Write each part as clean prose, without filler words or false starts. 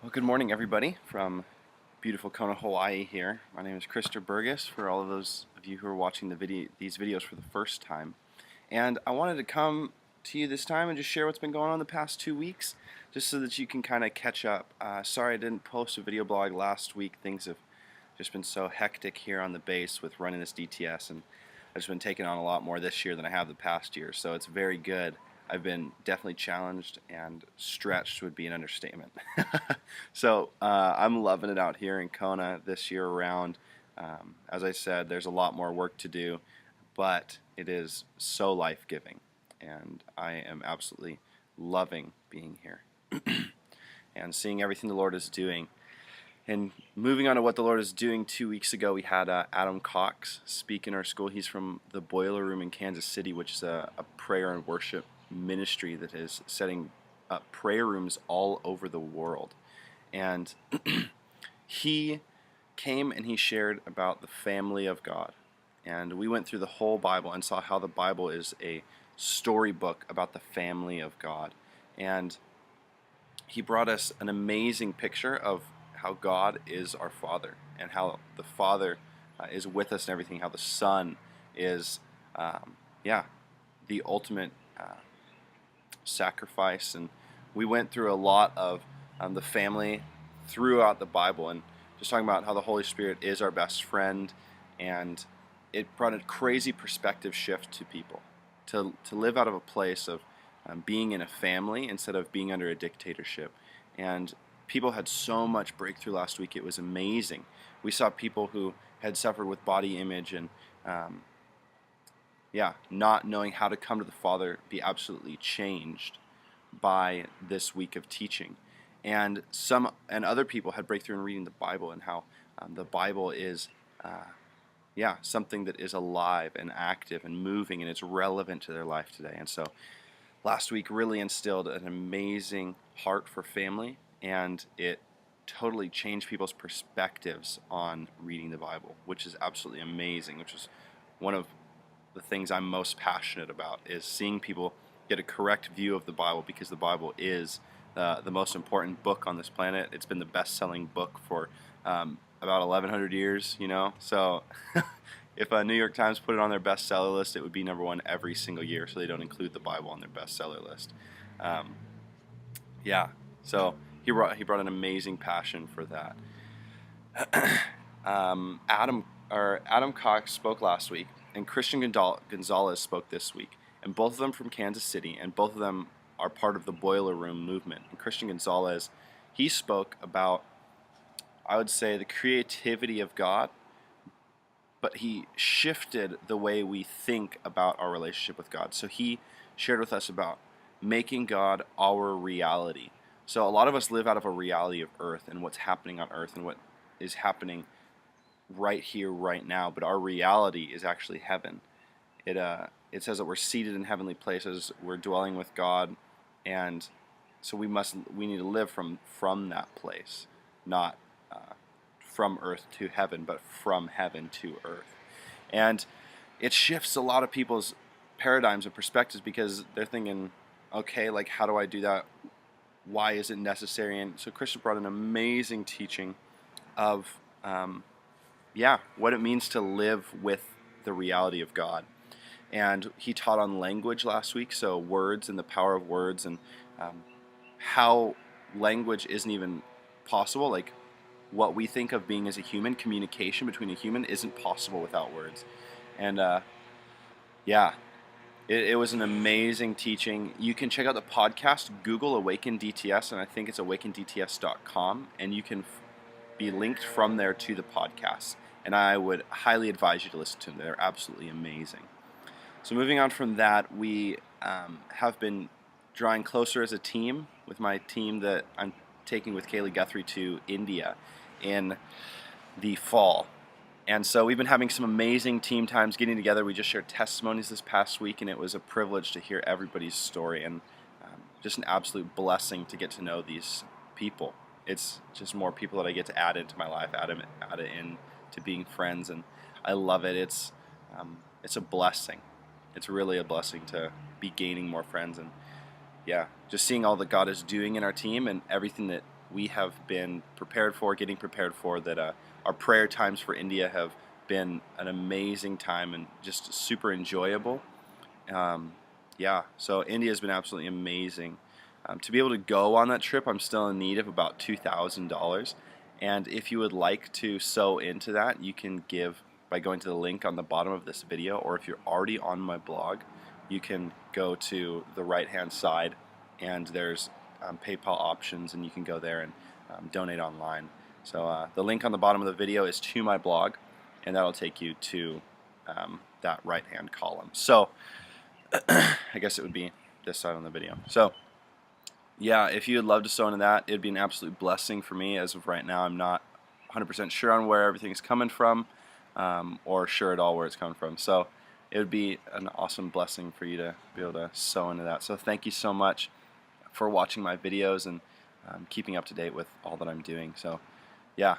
Well, good morning, everybody, from beautiful Kona, Hawaii here. My name is Christopher Burgess, for all of those of you who are watching these videos for the first time. And I wanted to come to you this time and just share what's been going on the past 2 weeks, just so that you can kind of catch up. Sorry I didn't post a video blog last week. Things have just been so hectic here on the base with running this DTS, and I've just been taking on a lot more this year than I have the past year, so it's very good. I've been definitely challenged, and stretched would be an understatement. So I'm loving it out here in Kona this year around. As I said, there's a lot more work to do, but it is so life-giving, and I am absolutely loving being here and seeing everything the Lord is doing. And moving on to what the Lord is doing, 2 weeks ago we had Adam Cox speak in our school. He's from the Boiler Room in Kansas City, which is a prayer and worship ministry that is setting up prayer rooms all over the world. And he came and he shared about the family of God. And we went through the whole Bible and saw how the Bible is a storybook about the family of God. And he brought us an amazing picture of how God is our Father, and how the Father is with us and everything, how the Son is, the ultimate sacrifice. And we went through a lot of the family throughout the Bible, and just talking about how the Holy Spirit is our best friend, and it brought a crazy perspective shift to people, to live out of a place of being in a family instead of being under a dictatorship. And people had so much breakthrough last week. It was amazing. We saw people who had suffered with body image and not knowing how to come to the Father be absolutely changed by this week of teaching. And other people had breakthrough in reading the Bible, and how the Bible is something that is alive and active and moving, and it's relevant to their life today. And so last week really instilled an amazing heart for family, and it totally changed people's perspectives on reading the Bible, which is absolutely amazing, which is one of the things I'm most passionate about, is seeing people get a correct view of the Bible, because the Bible is the most important book on this planet. It's been the best-selling book for about 1,100 years, so if New York Times put it on their bestseller list, it would be number one every single year, so they don't include the Bible on their bestseller list. So he brought an amazing passion for that. Adam Cox spoke last week, and Christian Gonzalez spoke this week, and both of them from Kansas City, and both of them are part of the Boiler Room movement. And Christian Gonzalez, he spoke about, I would say, the creativity of God, but he shifted the way we think about our relationship with God. So he shared with us about making God our reality. So a lot of us live out of a reality of earth and what's happening on earth and what is happening right here, right now, but our reality is actually heaven. It says that we're seated in heavenly places, we're dwelling with God, and so we need to live from that place, not from earth to heaven, but from heaven to earth. And it shifts a lot of people's paradigms and perspectives, because they're thinking, okay, like, how do I do that? Why is it necessary? And so Christian brought an amazing teaching of what it means to live with the reality of God. And he taught on language last week, so words and the power of words, and how language isn't even possible. Like, what we think of being as a human, communication between a human, isn't possible without words. And it was an amazing teaching. You can check out the podcast, Google Awaken DTS, and I think it's awakendts.com, and you can be linked from there to the podcast. And I would highly advise you to listen to them. They're absolutely amazing. So moving on from that, we have been drawing closer as a team with my team that I'm taking with Kaylee Guthrie to India in the fall. And so we've been having some amazing team times getting together. We just shared testimonies this past week, and it was a privilege to hear everybody's story, and just an absolute blessing to get to know these people. It's just more people that I get to add into my life, add it in to being friends, and I love it. It's a blessing. It's really a blessing to be gaining more friends, and just seeing all that God is doing in our team and everything that we have been getting prepared for, that our prayer times for India have been an amazing time and just super enjoyable. Yeah, so India has been absolutely amazing. To be able to go on that trip, I'm still in need of about $2,000. And if you would like to sew into that, you can give by going to the link on the bottom of this video, or if you're already on my blog, you can go to the right hand side and there's PayPal options, and you can go there and donate online. So the link on the bottom of the video is to my blog, and that'll take you to that right hand column. So I guess it would be this side on the video. So yeah, if you would love to sew into that, it'd be an absolute blessing for me. As of right now, I'm not 100% sure on where everything's coming from, or sure at all where it's coming from. So it would be an awesome blessing for you to be able to sew into that. So thank you so much for watching my videos and keeping up to date with all that I'm doing. So yeah,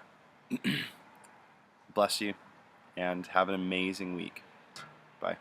bless you and have an amazing week. Bye.